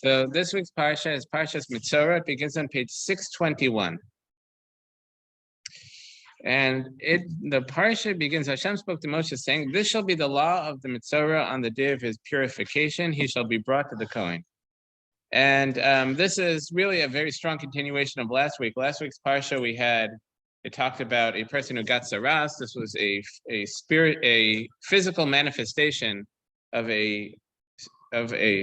So this week's Parsha is Parshas Metzora. It begins on page 621. And the Parsha begins, Hashem spoke to Moshe saying, this shall be the law of the Metzora on the day of his purification. He shall be brought to the Kohen. And this is really a very strong continuation of last week. Last week's Parsha it talked about a person who got saras. This was a physical manifestation of a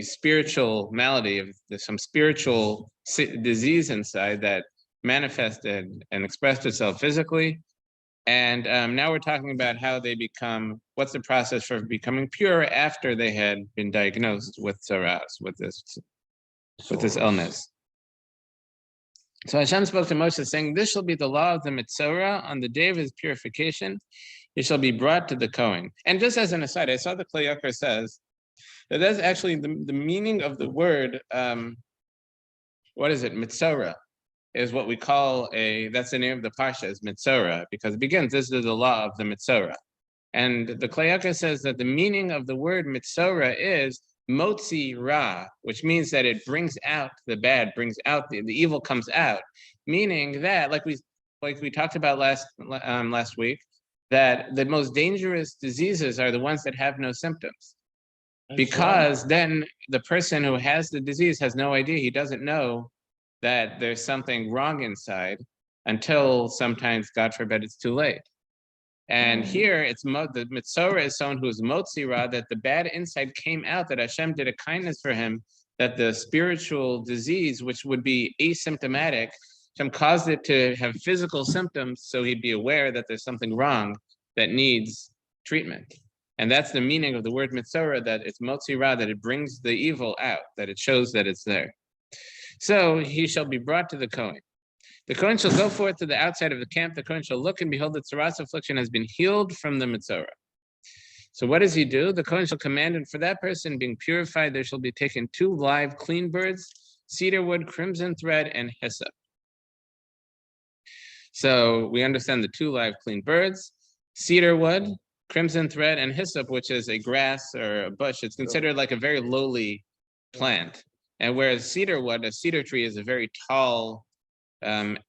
spiritual malady, of some spiritual disease inside that manifested and expressed itself physically. And now we're talking about how they what's the process for becoming pure after they had been diagnosed with saras, with this illness. So Hashem spoke to Moshe saying, this shall be the law of the Metzora on the day of his purification. He shall be brought to the Kohen. And just as an aside, I saw the Kli Yakar says that that's actually the meaning of the word, what is it? Metzora is what we call that's the name of the Parsha, is Metzora, because it begins, this is the law of the Metzora. And the Kli Yakar says that the meaning of the word Metzora is Motzi Ra, which means that it brings out the bad, brings out the evil comes out, meaning that, like we talked about last week, that the most dangerous diseases are the ones that have no symptoms. Because then the person who has the disease has no idea. He doesn't know that there's something wrong inside until sometimes, God forbid, it's too late. And here it's the Metzora is someone who's Motzi Ra, that the bad inside came out, that Hashem did a kindness for him, that the spiritual disease, which would be asymptomatic, Hashem caused it to have physical symptoms, so he'd be aware that there's something wrong that needs treatment. And that's the meaning of the word Metzora, that it's Motzi Ra, that it brings the evil out, that it shows that it's there. So he shall be brought to the Kohen. The Kohen shall go forth to the outside of the camp. The Kohen shall look, and behold, the tsaras affliction has been healed from the Metzora. So what does he do? The Kohen shall command, and for that person being purified, there shall be taken 2 live clean birds, cedar wood, crimson thread, and hyssop. So we understand the 2 live clean birds, cedar wood, crimson thread, and hyssop, which is a grass or a bush. It's considered like a very lowly plant. And whereas cedar wood, a cedar tree, is a very tall,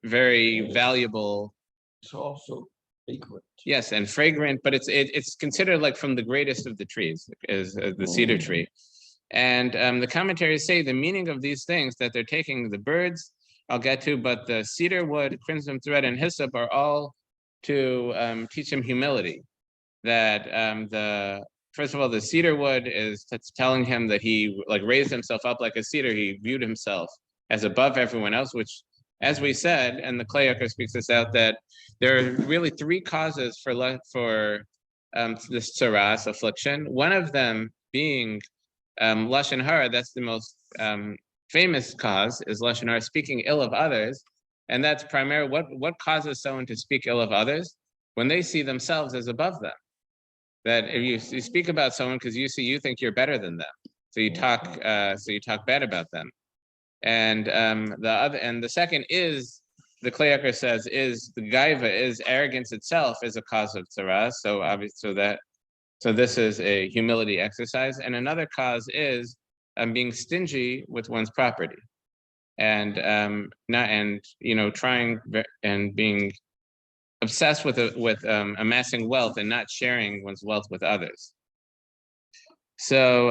very valuable. It's also fragrant. Yes, and fragrant, but it's considered like from the greatest of the trees, is the cedar tree. And the commentaries say the meaning of these things, that they're taking the birds, I'll get to, but the cedar wood, crimson thread, and hyssop are all to teach him humility. That first of all, the cedar wood is telling him that he raised himself up like a cedar. He viewed himself as above everyone else, which, as we said, and the Kli Yakar speaks this out, that there are really 3 causes for this tsaras affliction. One of them being lashon hara. That's the most famous cause, is lashon hara, speaking ill of others, and that's primarily what causes someone to speak ill of others? When they see themselves as above them. That if you speak about someone because you think you're better than them, so you talk bad about them. And the second is, the Kli Yakar says, is the gaiva, is arrogance itself, is a cause of tsaras. So obviously so this is a humility exercise. And another cause is being stingy with one's property, and trying and being obsessed with amassing wealth and not sharing one's wealth with others. So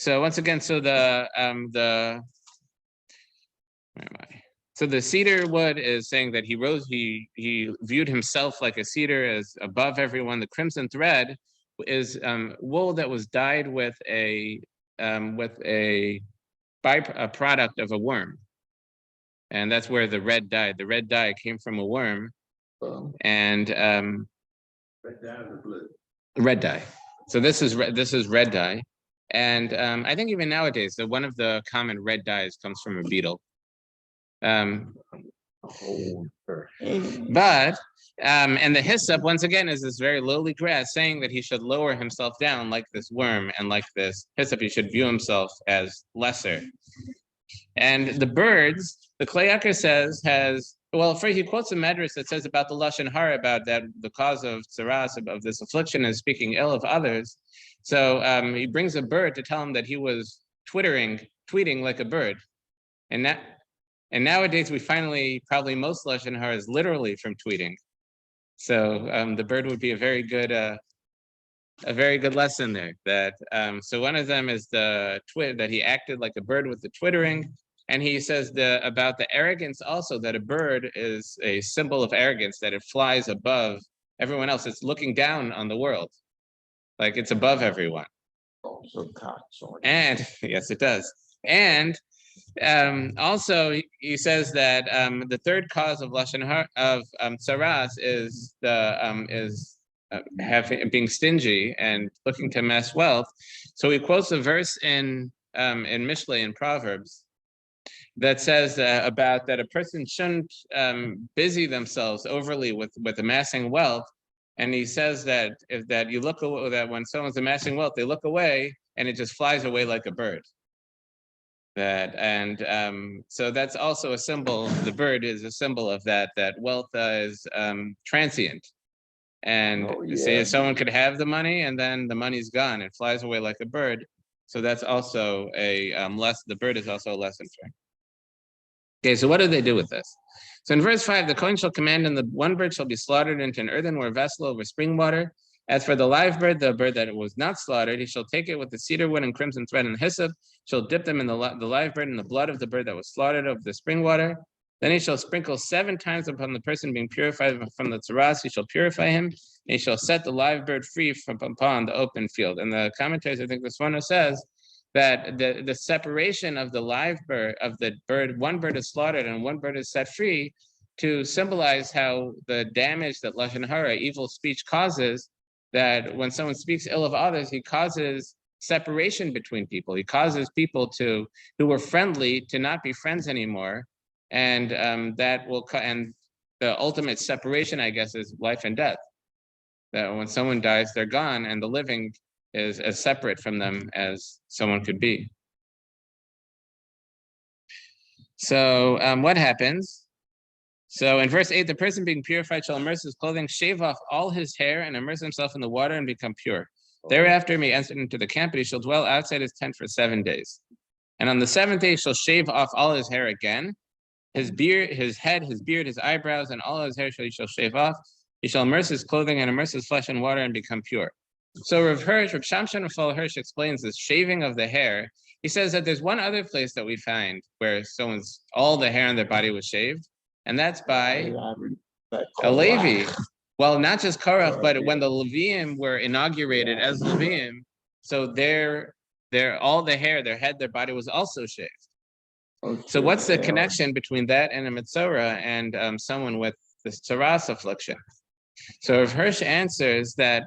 once again, so where am I? So the cedar wood is saying that he viewed himself like a cedar, as above everyone. The crimson thread is wool that was dyed with a product of a worm. And that's where the red dye came from a worm. And Red dye or blue? Red dye. So this is red dye. And I think even nowadays, one of the common red dyes comes from a beetle. But and the hyssop, once again, is this very lowly grass, saying that he should lower himself down like this worm, and like this hyssop, he should view himself as lesser. And the birds, the Kli Yakar says, he quotes a medrash that says about the lashon hara, about that the cause of tsaras, of this affliction, is speaking ill of others. So he brings a bird to tell him that he was tweeting like a bird. And nowadays we finally, probably most Lashon Hara is literally from tweeting. So the bird would be a very good lesson there. That so one of them is the that he acted like a bird with the twittering, and he says about the arrogance also, that a bird is a symbol of arrogance, that it flies above everyone else. It's looking down on the world, like it's above everyone. Also cocks on. And yes, it does. And also, he says that the third cause of lashon hara of tsaras is being stingy and looking to amass wealth. So he quotes a verse in Mishlei, in Proverbs, that says about that a person shouldn't busy themselves overly with amassing wealth. And he says that you look away, that when someone's amassing wealth, they look away and it just flies away like a bird. So that's also a symbol. The bird is a symbol of that wealth is transient. And say someone could have the money and then the money's gone. It flies away like a bird. So that's also the bird is also a lesson for him. Okay, so what do they do with this? So in verse 5, the Kohen shall command, and the one bird shall be slaughtered into an earthenware vessel over spring water. As for the live bird, the bird that was not slaughtered, he shall take it with the cedar wood and crimson thread and hyssop, shall dip them in the live bird in the blood of the bird that was slaughtered of the spring water. Then he shall sprinkle 7 times upon the person being purified from the tsaras. He shall purify him, and he shall set the live bird free from upon the open field. And the commentaries, I think this one says that the separation of the live bird, of the bird, one bird is slaughtered and one bird is set free, to symbolize how the damage that lashon hara, evil speech, causes, that when someone speaks ill of others, he causes separation between people. He causes people who were friendly to not be friends anymore. And that will, and the ultimate separation, I guess, is life and death. That when someone dies, they're gone, and the living is as separate from them as someone could be. So what happens? So in verse 8, the person being purified shall immerse his clothing, shave off all his hair, and immerse himself in the water and become pure. Thereafter he may enter into the camp, but he shall dwell outside his tent for 7 days. And on the 7th day he shall shave off all his hair again, his beard, his head, his beard, his eyebrows, and all his hair he shall shave off. He shall immerse his clothing and immerse his flesh in water and become pure. So Rav Shamshon Raphael Hirsch explains this shaving of the hair. He says that there's one other place that we find where all the hair on their body was shaved, and that's by a Levi. Well, not just Korach, but when the Leviim were inaugurated as Leviim, so their all the hair, their head, their body was also shaved. So what's the connection between that and a Metzora and someone with this tsaras affliction? So Rav Hirsch answers that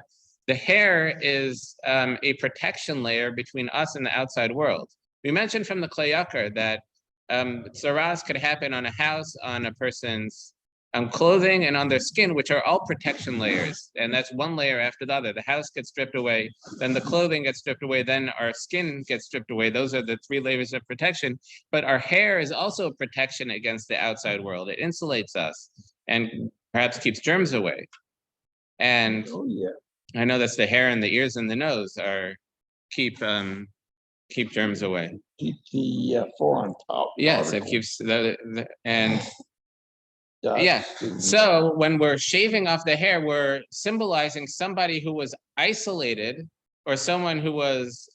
the hair is a protection layer between us and the outside world. We mentioned from the Klei Yakar that tsaras could happen on a house, on a person's clothing, and on their skin, which are all protection layers. And that's one layer after the other. The house gets stripped away, then the clothing gets stripped away, then our skin gets stripped away. Those are the 3 layers of protection. But our hair is also a protection against the outside world. It insulates us and perhaps keeps germs away. And I know that's the hair and the ears and the nose keep germs away. Keep the fur on top. Yes, it keeps yeah. So when we're shaving off the hair, we're symbolizing somebody who was isolated, or someone who was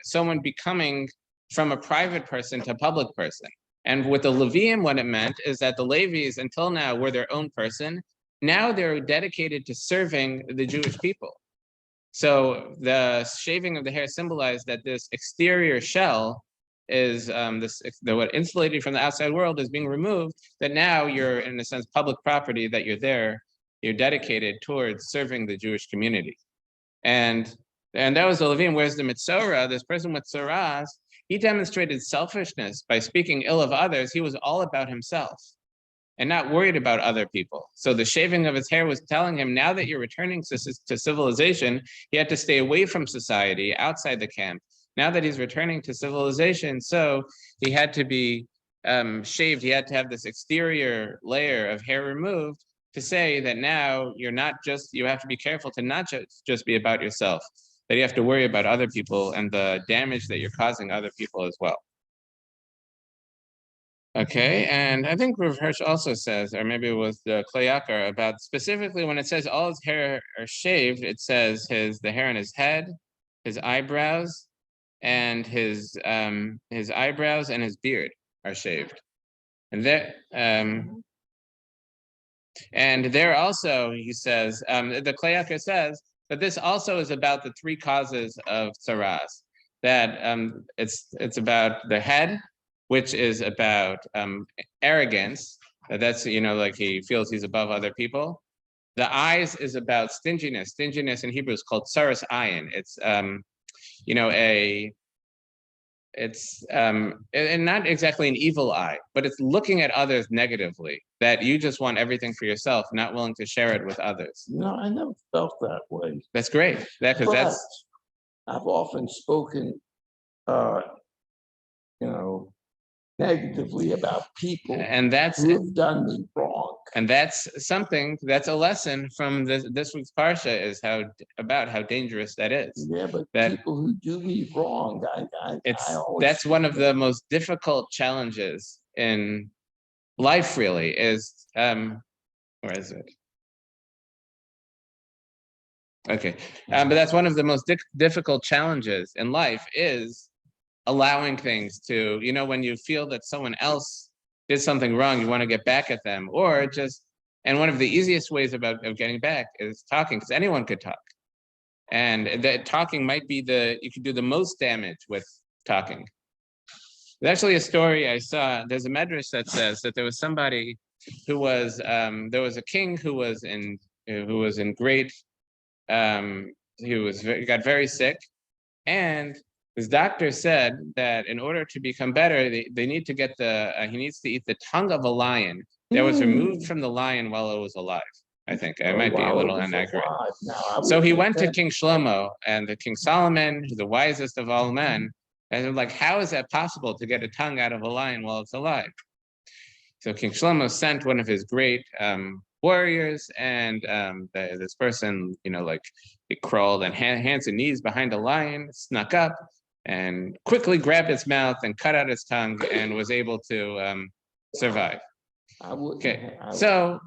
someone becoming from a private person to a public person. And with the Leviim, what it meant is that the Levis until now were their own person. Now they're dedicated to serving the Jewish people. So the shaving of the hair symbolized that this exterior shell is what insulated from the outside world is being removed, that now you're in a sense public property, that you're dedicated towards serving the Jewish community. And that was the Levim, whereas the Metzora, this person with tsaras, he demonstrated selfishness by speaking ill of others. He was all about himself and not worried about other people. So the shaving of his hair was telling him, now that you're returning to civilization, he had to stay away from society, outside the camp. Now that he's returning to civilization, so he had to be shaved. He had to have this exterior layer of hair removed to say that now you have to be careful to not just be about yourself. that you have to worry about other people and the damage that you're causing other people as well. Okay, and I think Rav Hirsch also says, or maybe it was the Klayakar, about specifically when it says all his hair are shaved, it says the hair on his head, his eyebrows, and his eyebrows and his beard are shaved. And there also, he says, the Klayakar says that this also is about the three causes of tsaras, that it's about the head, which is about arrogance. That's, like he feels he's above other people. The eyes is about stinginess. Stinginess in Hebrew is called tsaras ayin. It's, and not exactly an evil eye, but it's looking at others negatively, that you just want everything for yourself, not willing to share it with others. No, I never felt that way. That's great. Because that's, I've often spoken, negatively about people and that's who have done me wrong. And that's a lesson from this week's Parsha, is about how dangerous that is. Yeah, but that people who do me wrong, that's one of the most difficult challenges in life, really, is where is it? Okay, but that's one of the most difficult challenges in life, is allowing things to, when you feel that someone else did something wrong, you want to get back at them, or and one of the easiest ways of getting back is talking, because anyone could talk. And that talking might be you could do the most damage with talking. There's actually a story I saw. There's a medrash that says that there was somebody who was, there was a king who was in great, he got very sick, and his doctor said that in order to become better, they need to get he needs to eat the tongue of a lion that was removed from the lion while it was alive. I think I might be a little inaccurate. So he went to King Shlomo and the King Solomon, the wisest of all men, and they're like, how is that possible to get a tongue out of a lion while it's alive? So King Shlomo sent one of his great warriors, and this person, he crawled on hands and knees behind a lion, snuck up, and quickly grabbed its mouth and cut out its tongue, and was able to survive. Okay, so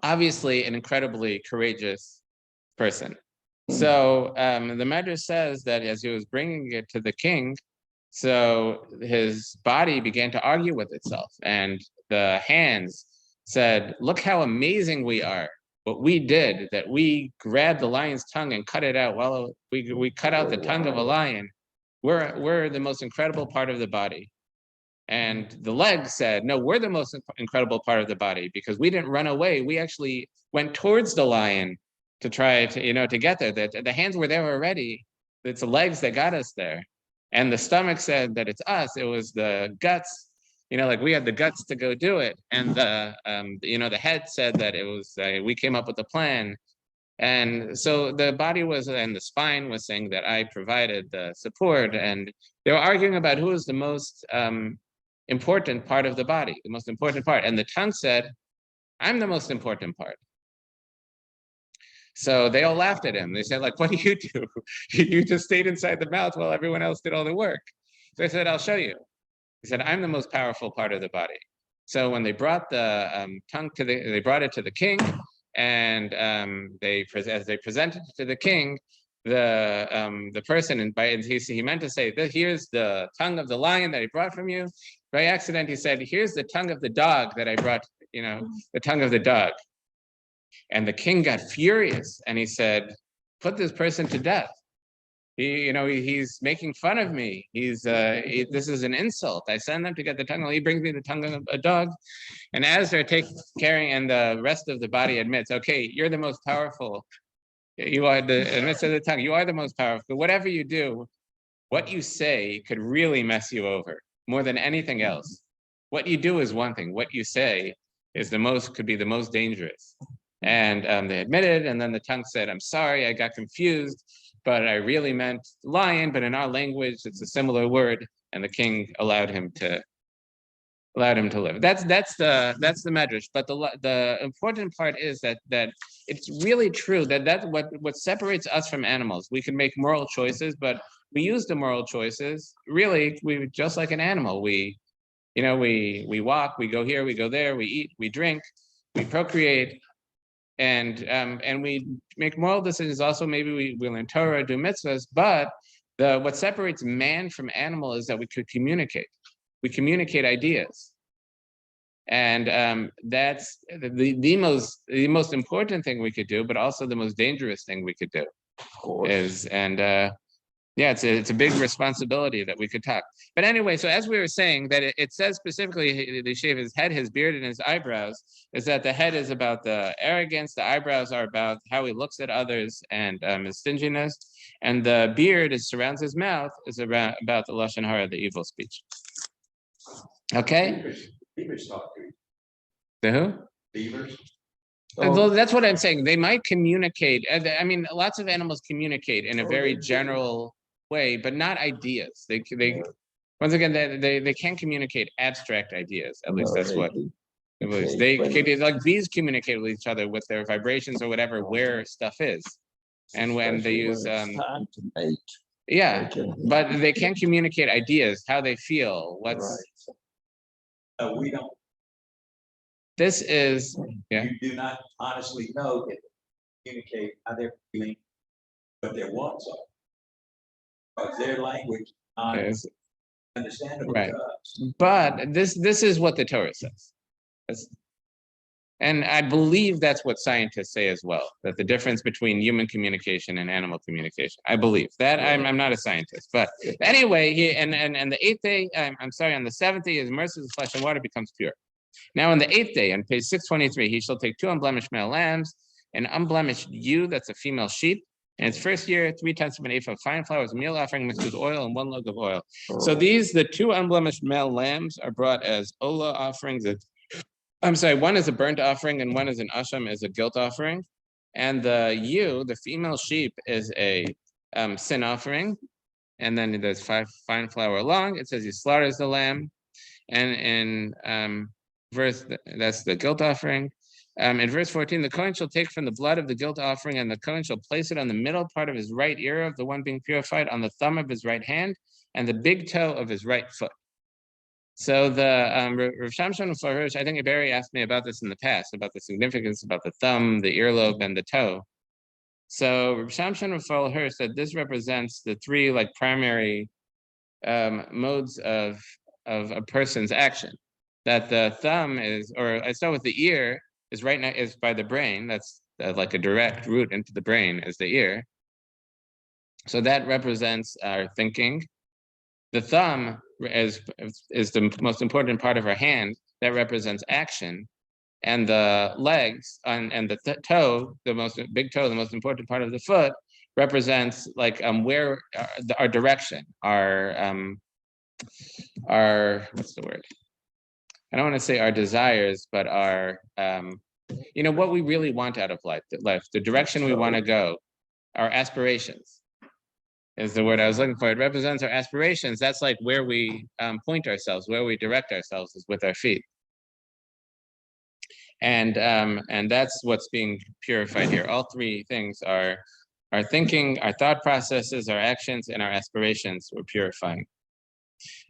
obviously an incredibly courageous person. So the Medrash says that as he was bringing it to the king, so his body began to argue with itself, and the hands said, look how amazing we are. What we did, that we grabbed the lion's tongue and cut it out. Well, we cut out the tongue of a lion. We're the most incredible part of the body. And the legs said, no, we're the most incredible part of the body, because we didn't run away. We actually went towards the lion to try to, to get there. The hands were there already. It's the legs that got us there. And the stomach said that it's us. It was the guts, like we had the guts to go do it. And the head said that it was, we came up with a plan. And so the body and the spine was saying that I provided the support. And they were arguing about who was the most important part of the body, the most important part. And the tongue said, I'm the most important part. So they all laughed at him. They said, like, what do? You just stayed inside the mouth while everyone else did all the work. So I said, I'll show you. He said, I'm the most powerful part of the body. So when they brought the tongue they brought it to the king, and as they presented it to the king, the person, he meant to say, here's the tongue of the lion that I brought from you. By accident, he said, here's the tongue of the dog that I brought, the tongue of the dog. And the king got furious, and he said, put this person to death. He's making fun of me. This is an insult. I send them to get the tongue. He brings me the tongue of a dog. And as they're carrying, and the rest of the body admits, okay, you're the most powerful. You are admits to the tongue. You are the most powerful. But whatever you do, what you say could really mess you over more than anything else. What you do is one thing. What you say could be the most dangerous. And they admitted, and then the tongue said, I'm sorry, I got confused, but I really meant lion, but in our language, it's a similar word. And the king allowed him to allowed him to live. That's the medrash. But the important part is that it's really true that what separates us from animals. We can make moral choices, but we use the moral choices really we just like an animal. We walk, we go here, we go there, we eat, we drink, we procreate, and we make moral decisions. Also, maybe we learn Torah, do mitzvahs, but what separates man from animal is that we could communicate. We communicate ideas, and that's the most important thing we could do, but also the most dangerous thing we could do. Of course. It's a big responsibility that we could talk. But anyway, so as we were saying, that it says specifically they shave his head, his beard, and his eyebrows. Is that the head is about the arrogance, the eyebrows are about how he looks at others and his stinginess, and the beard surrounds his mouth is about the lashon hara, the evil speech. Okay. Beavers talk to you. The who? Beavers. Well, that's what I'm saying. They might communicate. I mean, lots of animals communicate in a very general way, but not ideas. They once again they can't communicate abstract ideas. At least that's what it was. They like bees communicate with each other with their vibrations or whatever where stuff is, and when they use time to mate. yeah, but they can't communicate ideas, how they feel. We don't. This is You do not honestly know that they communicate how they're feeling, what their wants are. Because their language is understandable right. to us. But this is what the Torah says. And I believe that's what scientists say as well, that the difference between human communication and animal communication. I believe that. I'm not a scientist, but anyway, and the 8th day, on the 7th day, his immerses his flesh and water becomes pure. Now on the 8th day, on page 623, he shall take 2 unblemished male lambs, an unblemished ewe, that's a female sheep, and its first year, 3/10 of an ephah of fine flour as a meal offering mixed with oil, and 1 log of oil. So the 2 unblemished male lambs are brought as olah offerings. One is a burnt offering and one is an asham, is a guilt offering. And the ewe, the female sheep, is a sin offering. And then there's 5 fine flour along. It says he slaughters the lamb. And in verse, that's the guilt offering. In verse 14, the Kohen shall take from the blood of the guilt offering, and the Kohen shall place it on the middle part of his right ear of the one being purified, on the thumb of his right hand, and the big toe of his right foot. So the Rav Shamshon Flarush, I think Barry asked me about this in the past, about the significance about the thumb, the earlobe, and the toe. So Rav Shamshon Flarush said this represents the 3 primary modes of a person's action. That the thumb is, or I start with the ear, is right now is by the brain. That's like a direct route into the brain is the ear. So that represents our thinking. The thumb is the most important part of our hand. That represents action. And the legs and the toe, the big toe, the most important part of the foot, represents where our direction, our what's the word? I don't want to say our desires, but our what we really want out of life, the direction we want to go, our aspirations is the word I was looking for. It represents our aspirations. That's like where we point ourselves, where we direct ourselves is with our feet. And that's what's being purified here. All 3 things are our thinking, our thought processes, our actions, and our aspirations we're purifying.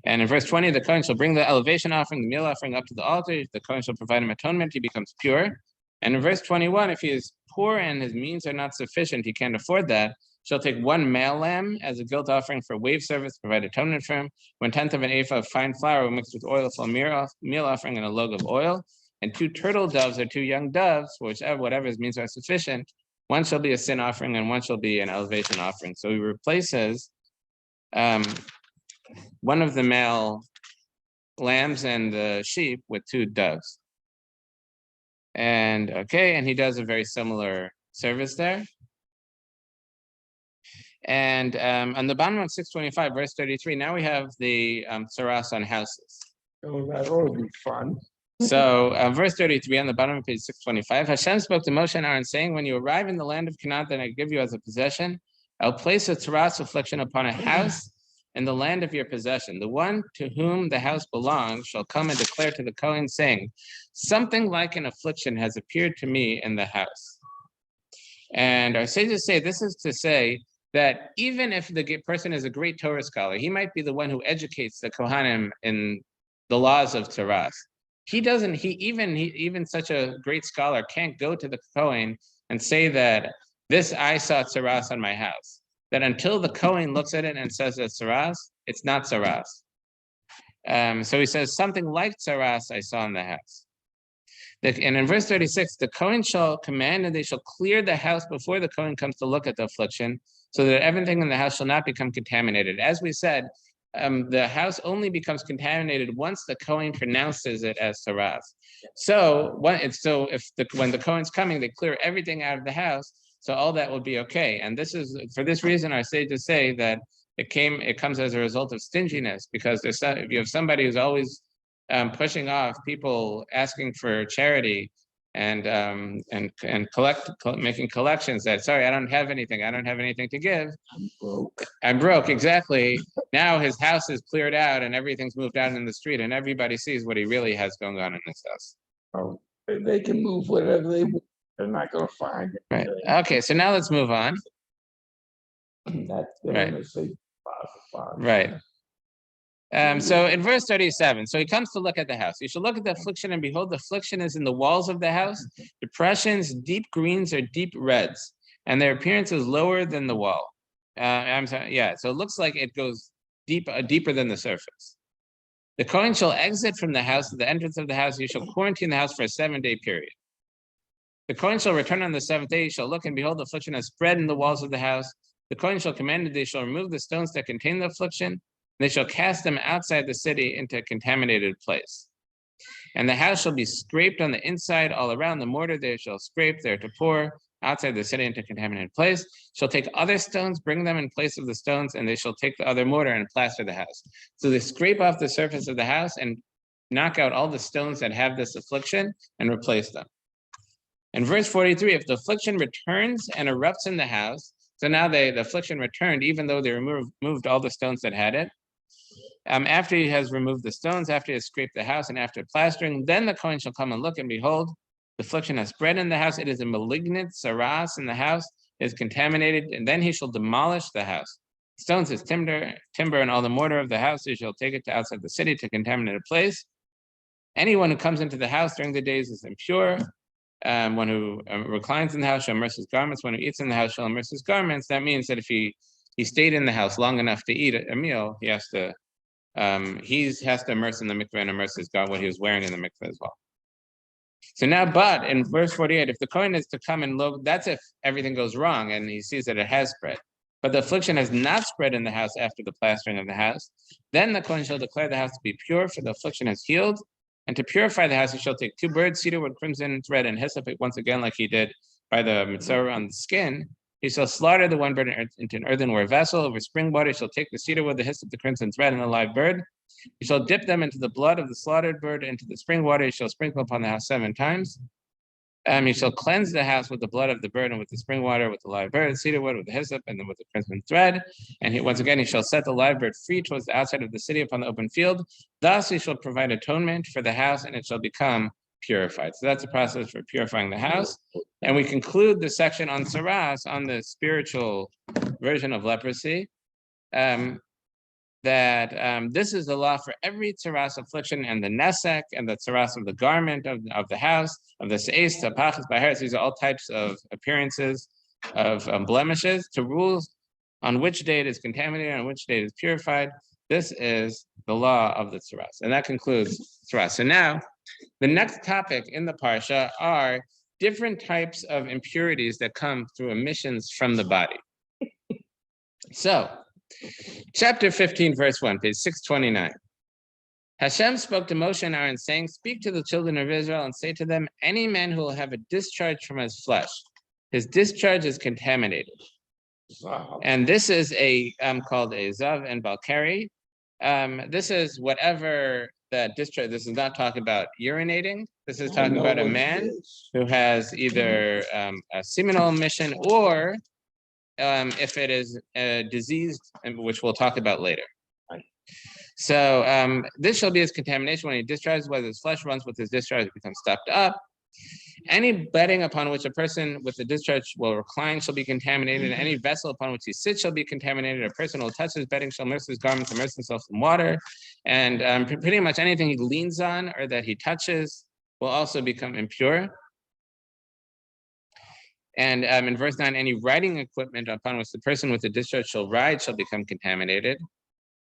And in verse 20, the Kohen shall bring the elevation offering, the meal offering up to the altar. The Kohen shall provide him atonement, he becomes pure. And in verse 21, if he is poor and his means are not sufficient, he can't afford that, shall take 1 male lamb as a guilt offering for wave service, provide atonement for him, 1/10 of an ephah of fine flour mixed with oil for a meal offering, and a log of oil, and 2 turtle doves or 2 young doves, whatever his means are sufficient. 1 shall be a sin offering and 1 shall be an elevation offering. So he replaces one of the male lambs and the sheep with 2 doves. And he does a very similar service there. And on the bottom of 625, verse 33, now we have the tsaras on houses. Oh, that ought to be fun. So verse 33 on the bottom of page 625, Hashem spoke to Moshe and Aaron saying, when you arrive in the land of Canaan that I give you as a possession, I'll place a tsaras affliction upon a house, in the land of your possession. The one to whom the house belongs shall come and declare to the Kohen, saying, something like an affliction has appeared to me in the house. And our sages say, this is to say that even if the person is a great Torah scholar, he might be the one who educates the Kohanim in the laws of Tzaras. Even such a great scholar can't go to the Kohen and say that this I saw Tzaras on my house. That until the Kohen looks at it and says it's Tzaras, it's not Tzaras. So he says something like Tzaras I saw in the house. And in verse 36, the Kohen shall command and they shall clear the house before the Kohen comes to look at the affliction, so that everything in the house shall not become contaminated. As we said, the house only becomes contaminated once the Kohen pronounces it as Tzaras. So when the Kohen's coming, they clear everything out of the house, so all that will be okay. And this is for this reason our sages say that it comes as a result of stinginess, because if you have somebody who's always pushing off people asking for charity and making collections, that sorry, I don't have anything to give. I'm broke, exactly. Now his house is cleared out and everything's moved out in the street and everybody sees what he really has going on in his house. Oh, they can move whatever they want. They're not going to find it. Right. Okay, so now let's move on. That's Right. Right. So in verse 37, so he comes to look at the house. You shall look at the affliction, and behold, the affliction is in the walls of the house, depressions, deep greens or deep reds, and their appearance is lower than the wall. I'm sorry, yeah, so it looks like it goes deeper than the surface. The Kohen shall exit from the house at the entrance of the house. You shall quarantine the house for a 7-day period. The Kohen shall return on the 7th day. He shall look, and behold, the affliction has spread in the walls of the house. The Kohen shall command that they shall remove the stones that contain the affliction. They shall cast them outside the city into a contaminated place. And the house shall be scraped on the inside all around. The mortar they shall scrape there to pour outside the city into a contaminated place. Shall take other stones, bring them in place of the stones, and they shall take the other mortar and plaster the house. So they scrape off the surface of the house and knock out all the stones that have this affliction and replace them. In verse 43, if the affliction returns and erupts in the house, so now the affliction returned, even though they removed all the stones that had it. After he has removed the stones, after he has scraped the house, and after plastering, then the Kohen shall come and look, and behold, the affliction has spread in the house. It is a malignant Tzaras in the house, it is contaminated, and then he shall demolish the house. Stones is timber, and all the mortar of the house, he shall take it to outside the city to contaminate a place. Anyone who comes into the house during the days is impure. One who reclines in the house shall immerse his garments. One who eats in the house shall immerse his garments. That means that if he stayed in the house long enough to eat a meal, he has to immerse in the mikveh and immerse his garment, what he was wearing in the mikveh as well. So now, but in verse 48, if the Kohen is to come and look, that's if everything goes wrong and he sees that it has spread. But the affliction has not spread in the house after the plastering of the house. Then the Kohen shall declare the house to be pure, for the affliction has healed. And to purify the house, he shall take 2 birds, cedarwood, crimson thread, and hyssop, once again, like he did by the Metzora on the skin. He shall slaughter the one bird into an earthenware vessel. Over spring water, he shall take the cedarwood, the hyssop, the crimson thread, and the live bird. He shall dip them into the blood of the slaughtered bird, into the spring water. He shall sprinkle upon the house 7 times. He shall cleanse the house with the blood of the bird and with the spring water, with the live bird, cedarwood, with the hyssop, and then with the crimson thread. And once again, he shall set the live bird free towards the outside of the city upon the open field. Thus he shall provide atonement for the house, and it shall become purified. So that's the process for purifying the house. And we conclude the section on Tzaras, on the spiritual version of leprosy, that this is the law for every Tzaras affliction, and the nesek, and the Tzaras of the garment of the house, of the seis, tapachas, baharis. These are all types of appearances of blemishes, to rules on which day it is contaminated, on which day it is purified. This is the law of the Tzaras. And that concludes Tzaras. So now, the next topic in the Parsha are different types of impurities that come through emissions from the body. So, chapter 15, verse 1, page 629. Hashem spoke to Moshe and Aaron, saying, speak to the children of Israel and say to them, any man who will have a discharge from his flesh, his discharge is contaminated. And this is called a zav and balkari. This is whatever that discharge, this is not talking about urinating. This is talking about a man who has either a seminal emission, or if it is diseased, which we'll talk about later. So this shall be his contamination when he discharges, whether his flesh runs with his discharge, it becomes stuffed up. Any bedding upon which a person with the discharge will recline shall be contaminated, and any vessel upon which he sits shall be contaminated. A person who will touch his bedding shall immerse his garments, immerse himself in water, and pretty much anything he leans on or that he touches will also become impure. And in verse 9, any riding equipment upon which the person with the discharge shall ride shall become contaminated.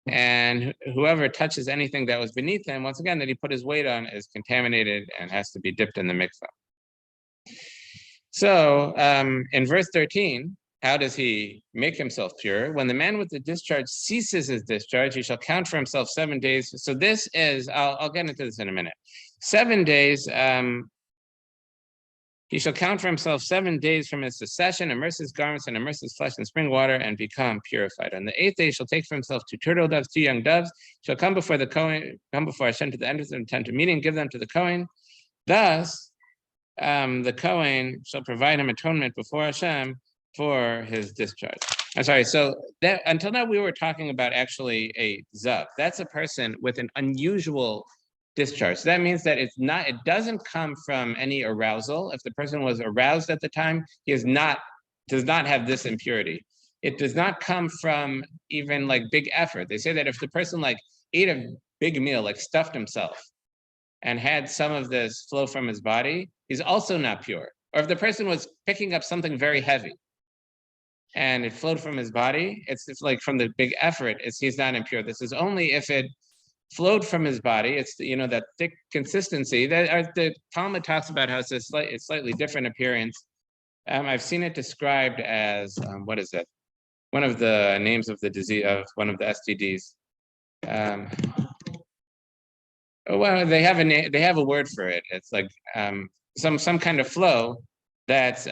And whoever touches anything that was beneath him, once again, that he put his weight on, is contaminated and has to be dipped in the mikvah. So in verse 13, how does he make himself pure? When the man with the discharge ceases his discharge, he shall count for himself 7 days. So this is, I'll get into this in a minute. 7 days, he shall count for himself 7 days from his cessation, immerse his garments and immerse his flesh in spring water and become purified. On the 8th day, he shall take for himself 2 turtle doves, 2 young doves, shall come before the Kohen, come before Hashem to the entrance of the tent of meeting, give them to the Kohen. Thus, the Kohen shall provide him atonement before Hashem for his discharge. I'm sorry, so that until now we were talking about actually a zav. That's a person with an unusual discharge. So that means that it doesn't come from any arousal. If the person was aroused at the time, he does not have this impurity. It does not come from even like big effort. They say that if the person like ate a big meal, like stuffed himself, and had some of this flow from his body, he's also not pure. Or if the person was picking up something very heavy and it flowed from his body, it's like from the big effort, he's not impure. This is only if it flowed from his body. It's that thick consistency that the Talmud talks about how it's slightly different appearance. I've seen it described as what is it? One of the names of the disease of one of the STDs. Well, they have a name. They have a word for it. It's like some kind of flow that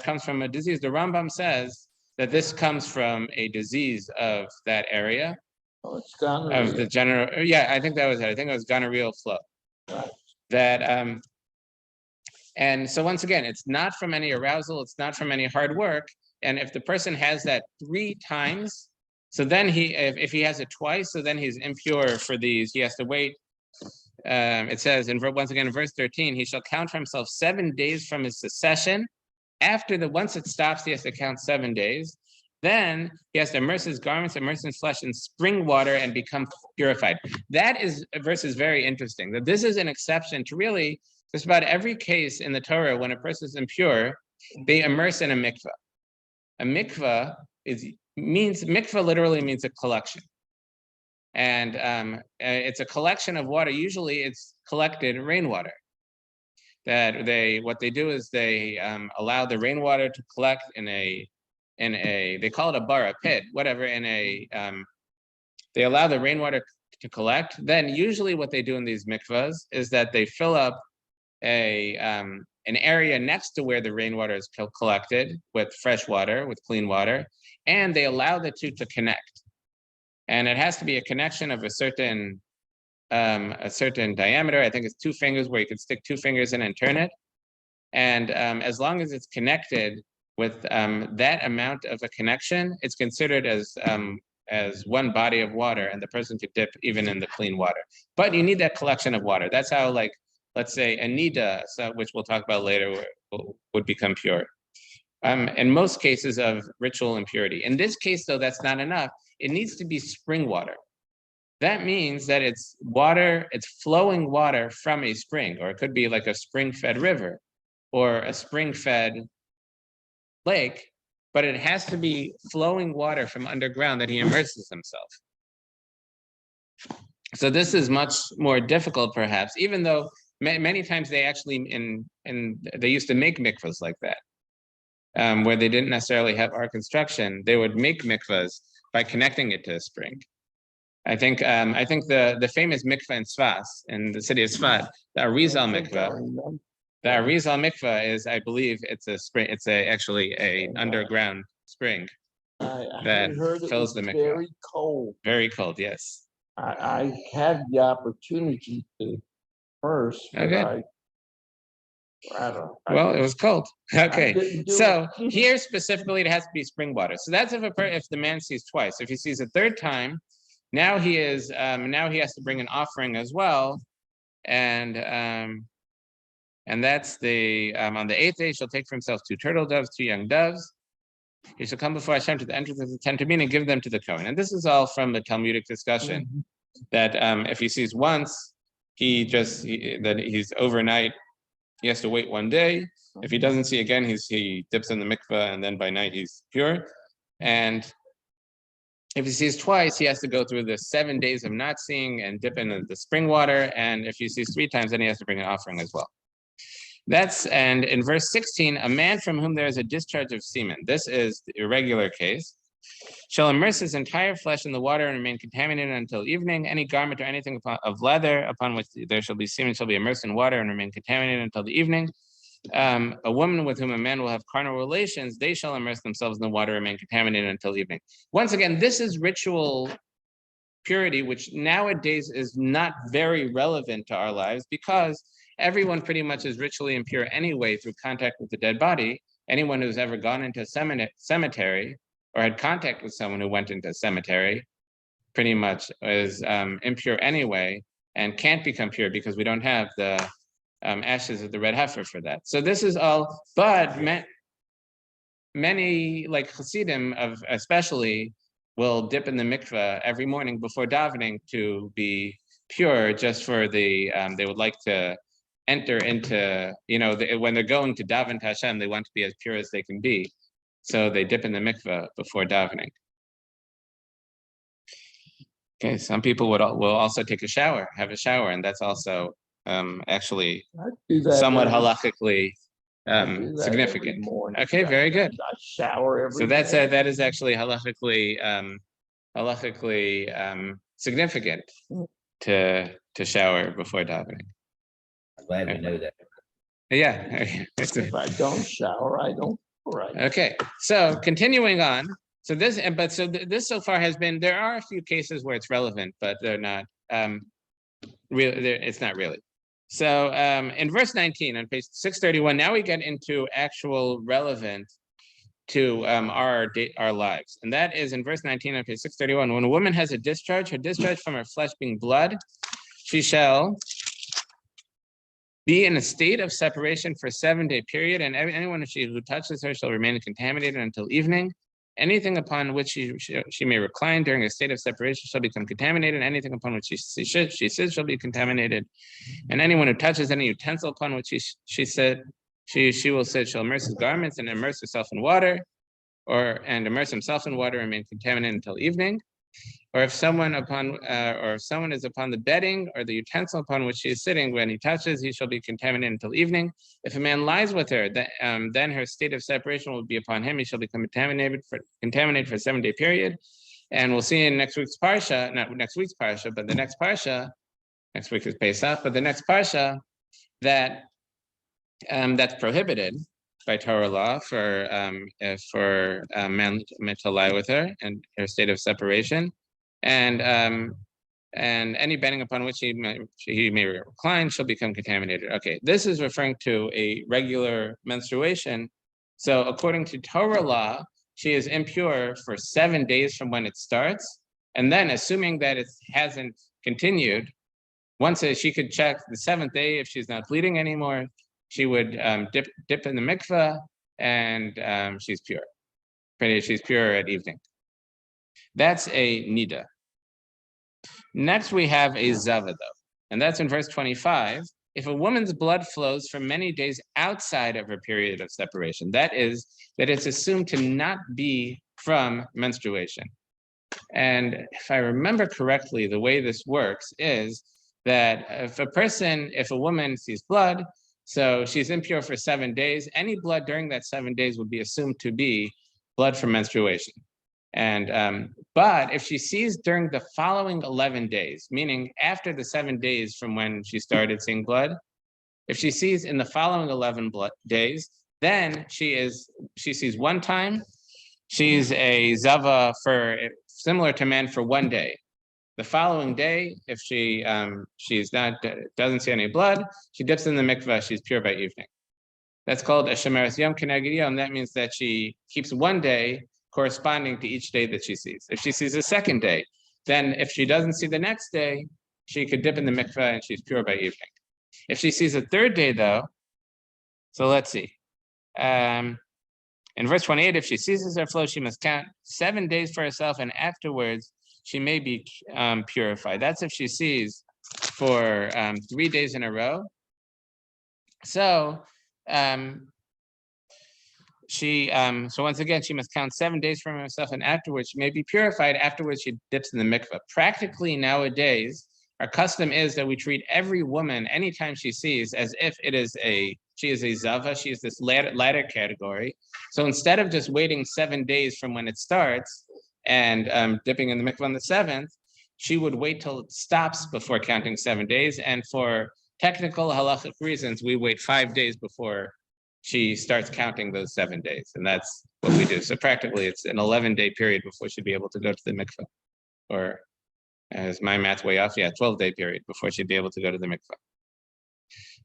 comes from a disease. The Rambam says that this comes from a disease of that area. Oh, it's gonorrhea. Of the general, yeah, I think that was it. I think it was gonorrheal flow. Right. That and so once again, it's not from any arousal, it's not from any hard work. And if the person has that 3 times, so then if he has it twice, so then he's impure for these. He has to wait. It says once again in verse 13, he shall count for himself 7 days from his cessation. Once it stops, he has to count 7 days. Then he has to immerse his garments, immerse his flesh in spring water and become purified. That verse is very interesting. That this is an exception to really just about every case in the Torah when a person is impure, they immerse in a mikvah. A mikvah mikvah literally means a collection. And it's a collection of water. Usually it's collected rainwater. What they do is they allow the rainwater to collect in a they call it a bar, a pit, whatever, they allow the rainwater to collect. Then usually what they do in these mikvahs is that they fill up an area next to where the rainwater is collected with fresh water, with clean water, and they allow the two to connect. And it has to be a connection of a certain diameter. I think it's 2 fingers, where you can stick 2 fingers in and turn it. And as long as it's connected with that amount of a connection, it's considered as one body of water, and the person could dip even in the clean water. But you need that collection of water. That's how, like, let's say a nida, which we'll talk about later, would become pure. In most cases of ritual impurity. In this case, though, that's not enough. It needs to be spring water. That means that it's flowing water from a spring, or it could be like a spring-fed river or a spring-fed lake, but it has to be flowing water from underground that he immerses himself. So this is much more difficult, perhaps, even though many times they actually they used to make mikvahs like that, where they didn't necessarily have our construction. They would make mikvahs by connecting it to a spring. I think the famous mikvah in Tzfat, in the city of Tzfat, the Arizal mikvah. The Arizal mikvah is, I believe, it's a spring. It's actually an underground spring that fills the mikvah. Very cold. Very cold, yes. I had the opportunity to first, but I don't know. Well, it was cold. Okay, so here specifically, it has to be spring water. So that's if the man sees twice. If he sees a 3rd time, Now he has to bring an offering as well, and that's on the 8th day, shall take for himself 2 turtle doves, 2 young doves. He shall come before Hashem to the entrance of the tent of meeting and give them to the Kohen. And this is all from the Talmudic discussion that if he sees once, that he's overnight, he has to wait 1 day. If he doesn't see again, he dips in the mikveh, and then by night he's pure. And if he sees twice, he has to go through the 7 days of not seeing and dip in the spring water. And if he sees 3 times, then he has to bring an offering as well. And in verse 16, a man from whom there is a discharge of semen. This is the irregular case. Shall immerse his entire flesh in the water and remain contaminated until evening. Any garment or anything of leather upon which there shall be semen shall be immersed in water and remain contaminated until the evening. A woman with whom a man will have carnal relations, they shall immerse themselves in the water and remain contaminated until evening. Once again, this is ritual purity, which nowadays is not very relevant to our lives because everyone pretty much is ritually impure anyway through contact with the dead body. Anyone who's ever gone into a cemetery or had contact with someone who went into a cemetery pretty much is impure anyway and can't become pure because we don't have the ashes of the red heifer for that. So this is all, but many like Hasidim especially will dip in the mikveh every morning before davening to be pure, just for they would like to enter into, when they're going to daven to Hashem, they want to be as pure as they can be. So they dip in the mikveh before davening. Okay, some people will also take have a shower, and that's also actually somewhat halakhically significant. Okay, very good. I shower every So that is actually halakhically significant to shower before davening. I'm glad we know that. Yeah. If I don't shower, I don't pray. Okay, so continuing on. So this so far has been, there are a few cases where it's relevant, but they're not it's not really. So in verse 19 on page 631, now we get into actual relevant to our lives. And that is in verse 19 on page 631. When a woman has a discharge, her discharge from her flesh being blood, she shall be in a state of separation for a 7-day period, and anyone who touches her shall remain contaminated until evening. Anything upon which she may recline during a state of separation shall become contaminated. Anything upon which she sits shall be contaminated. And anyone who touches any utensil upon which she will sit shall immerse his garments and immerse herself in water, and immerse himself in water and remain contaminated until evening. Or if someone is upon the bedding or the utensil upon which she is sitting, when he touches, he shall be contaminated until evening. If a man lies with her, then her state of separation will be upon him. He shall become contaminated for a 7-day period. And we'll see in next week's Parsha, not next week's Parsha, but the next Parsha, next week is Pesach, but the next Parsha, that that's prohibited by Torah law for a man to lie with her and her state of separation. And any bedding upon which he may recline shall become contaminated. Okay, this is referring to a regular menstruation. So according to Torah law, she is impure for 7 days from when it starts. And then assuming that it hasn't continued, once she could check the 7th day, if she's not bleeding anymore, she would dip in the mikveh, and she's pure. She's pure at evening. That's a nida. Next, we have a zavado, and that's in verse 25. If a woman's blood flows for many days outside of her period of separation, that is, that it's assumed to not be from menstruation. And if I remember correctly, the way this works is that if a woman sees blood, so she's impure for 7 days, any blood during that 7 days would be assumed to be blood from menstruation. And but if she sees during the following 11 days, meaning after the 7 days from when she started seeing blood, if she sees in the following 11 days, then she sees one time, she's a zava for similar to man for 1 day. The following day, if she doesn't see any blood, she dips in the mikveh, she's pure by evening. That's called a shemeres yom keneged yom, and that means that she keeps 1 day corresponding to each day that she sees. If she sees a second day, then if she doesn't see the next day, she could dip in the mikveh and she's pure by evening. If she sees a third day though, so let's see. In verse 28, if she ceases her flow, she must count 7 days for herself, and afterwards she may be purified. That's if she sees for 3 days in a row. So so once again, she must count 7 days from herself, and afterwards she may be purified. Afterwards, she dips in the mikveh. Practically nowadays, our custom is that we treat every woman anytime she sees as if she is a zava, she is this latter category. So instead of just waiting 7 days from when it starts and dipping in the mikveh on the 7th, she would wait till it stops before counting 7 days. And for technical halachic reasons, we wait 5 days before she starts counting those 7 days. And that's what we do. So practically it's an 11-day period before she'd be able to go to the mikveh. Or as my math way off, 12-day period before she'd be able to go to the mikveh.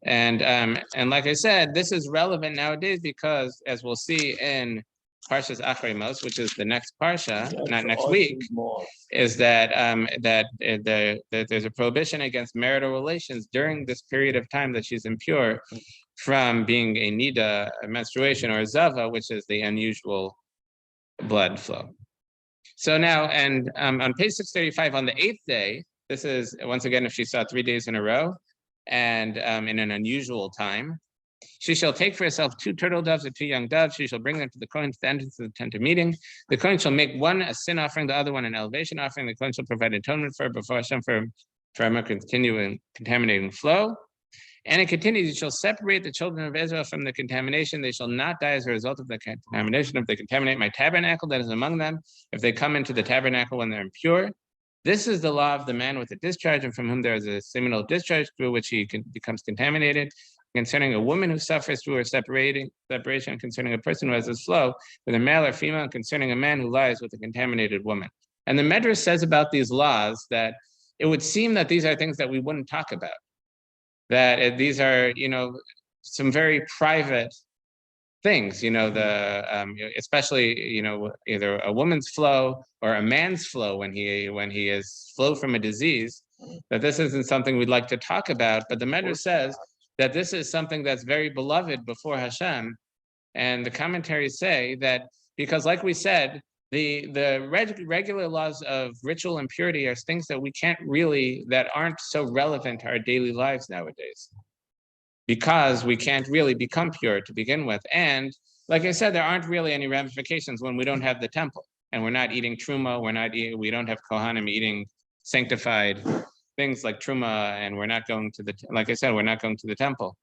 And like I said, this is relevant nowadays because, as we'll see in Parshas Achrei Mos, which is the next Parsha, not next week, is that there's a prohibition against marital relations during this period of time that she's impure from being a nida, a menstruation, or a zava, which is the unusual blood flow. So now, and on page 635, on the 8th day, this is, once again, if she saw 3 days in a row, and in an unusual time, she shall take for herself 2 turtle doves or 2 young doves. She shall bring them to the Kohen to the entrance of the tent of meeting. The Kohen shall make one a sin offering, the other one an elevation offering. The Kohen shall provide atonement for her before Hashem for a continuing contaminating flow. And it continues, you shall separate the children of Israel from the contamination. They shall not die as a result of the contamination if they contaminate my tabernacle that is among them, if they come into the tabernacle when they're impure. This is the law of the man with a discharge, and from whom there is a seminal discharge through which he becomes contaminated. Concerning a woman who suffers through her separation, concerning a person who has this flow, whether male or female, and concerning a man who lies with a contaminated woman. And the Medrash says about these laws that it would seem that these are things that we wouldn't talk about. That these are, some very private things, especially, either a woman's flow or a man's flow when he is flow from a disease, that this isn't something we'd like to talk about. But the Medrash says that this is something that's very beloved before Hashem. And the commentaries say that because, like we said, the regular laws of ritual impurity are things that we can't really, that aren't so relevant to our daily lives nowadays, because we can't really become pure to begin with. And like I said, there aren't really any ramifications when we don't have the temple and we're not eating truma, we don't have kohanim eating sanctified things like truma, and we're not going to we're not going to the temple.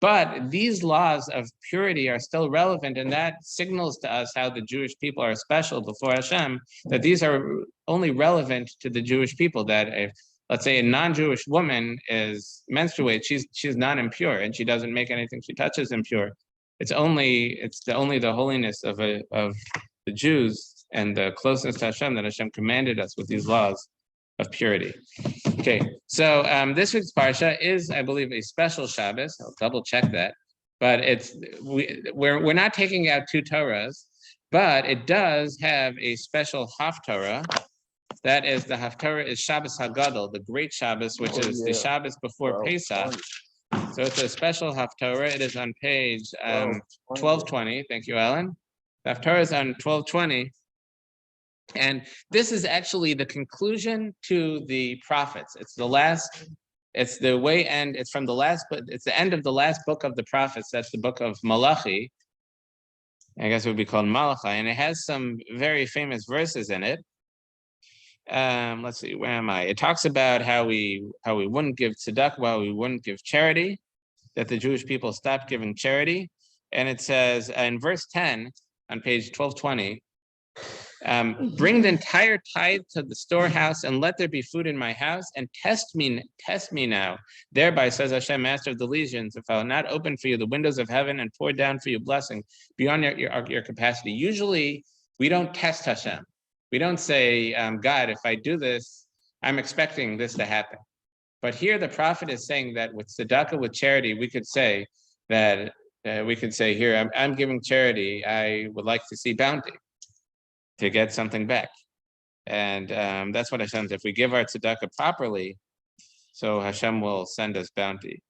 But these laws of purity are still relevant, and that signals to us how the Jewish people are special before Hashem, that these are only relevant to the Jewish people, that if, let's say, a non-Jewish woman is menstruates, she's not impure, and she doesn't make anything she touches impure. It's only the holiness of the Jews and the closeness to Hashem that Hashem commanded us with these laws of purity. Okay, so this week's Parsha is, I believe, a special Shabbos. I'll double check that, but we're not taking out 2 Torahs, but it does have a special Haftarah. That is, the Haftarah is Shabbos Hagadol, the great Shabbos, which is the Shabbos before Pesach. So it's a special Haftarah. It is on page 1220. Thank you, Alan. The Haftarah is on 1220. And this is actually the conclusion to the prophets. It's the end of the last book of the prophets. That's the book of Malachi. I guess it would be called Malachi, and it has some very famous verses in it. Let's see, where am I? It talks about how we wouldn't give tzedakah, how we wouldn't give charity, that the Jewish people stopped giving charity. And it says in verse 10 on page 1220, bring the entire tithe to the storehouse and let there be food in my house, and test me now. Thereby, says Hashem, Master of the legions, if I will not open for you the windows of heaven and pour down for you blessing beyond your capacity. Usually, we don't test Hashem. We don't say, God, if I do this, I'm expecting this to happen. But here the prophet is saying that with tzedakah, with charity, we could say that, here, I'm giving charity. I would like to see bounty, to get something back. And that's what Hashem says. If we give our tzedakah properly, so Hashem will send us bounty.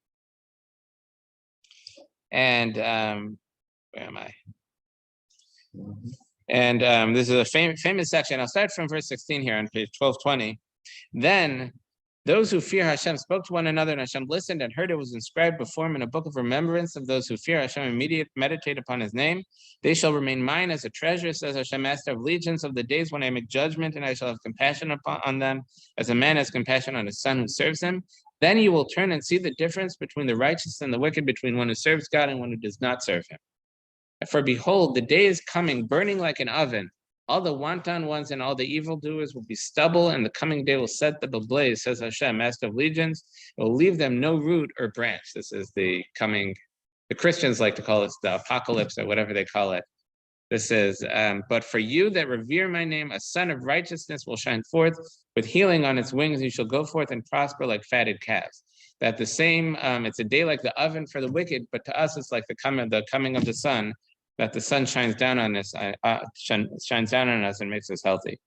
And where am I? And this is a famous section. I'll start from verse 16 here on page 1220. Then those who fear Hashem spoke to one another, and Hashem listened and heard. It was inscribed before him in a book of remembrance of those who fear Hashem and meditate upon his name. They shall remain mine as a treasure, says Hashem, master of legions, of the days when I make judgment, and I shall have compassion on them, as a man has compassion on his son who serves him. Then you will turn and see the difference between the righteous and the wicked, between one who serves God and one who does not serve him. For behold, the day is coming, burning like an oven. All the wanton ones and all the evildoers will be stubble, and the coming day will set them ablaze, says Hashem, master of legions. It will leave them no root or branch. This is the coming, the Christians like to call it the apocalypse or whatever they call it. This is, but for you that revere my name, a son of righteousness will shine forth with healing on its wings. You shall go forth and prosper like fatted calves. That the same, it's a day like the oven for the wicked, but to us it's like the coming of the sun, that the sun shines down on us, shines down on us and makes us healthy.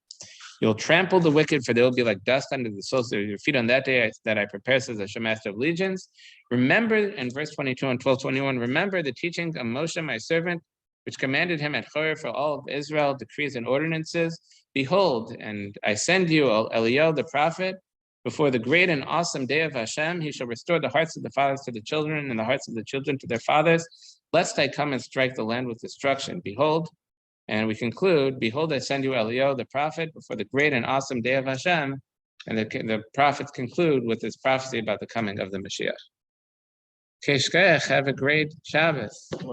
You'll trample the wicked, for they will be like dust under the soles of your feet on that day that I prepare, says Hashem, master of legions. Remember, in verse 22 and 12:21, remember the teaching of Moshe, my servant, which commanded him at Horeb for all of Israel, decrees and ordinances. Behold, and I send you, Eliyahu the prophet, before the great and awesome day of Hashem. He shall restore the hearts of the fathers to the children, and the hearts of the children to their fathers, lest I come and strike the land with destruction. Behold, and we conclude, behold, I send you Eliyahu the prophet before the great and awesome day of Hashem. And the prophets conclude with this prophecy about the coming of the Mashiach. Have a great Shabbos.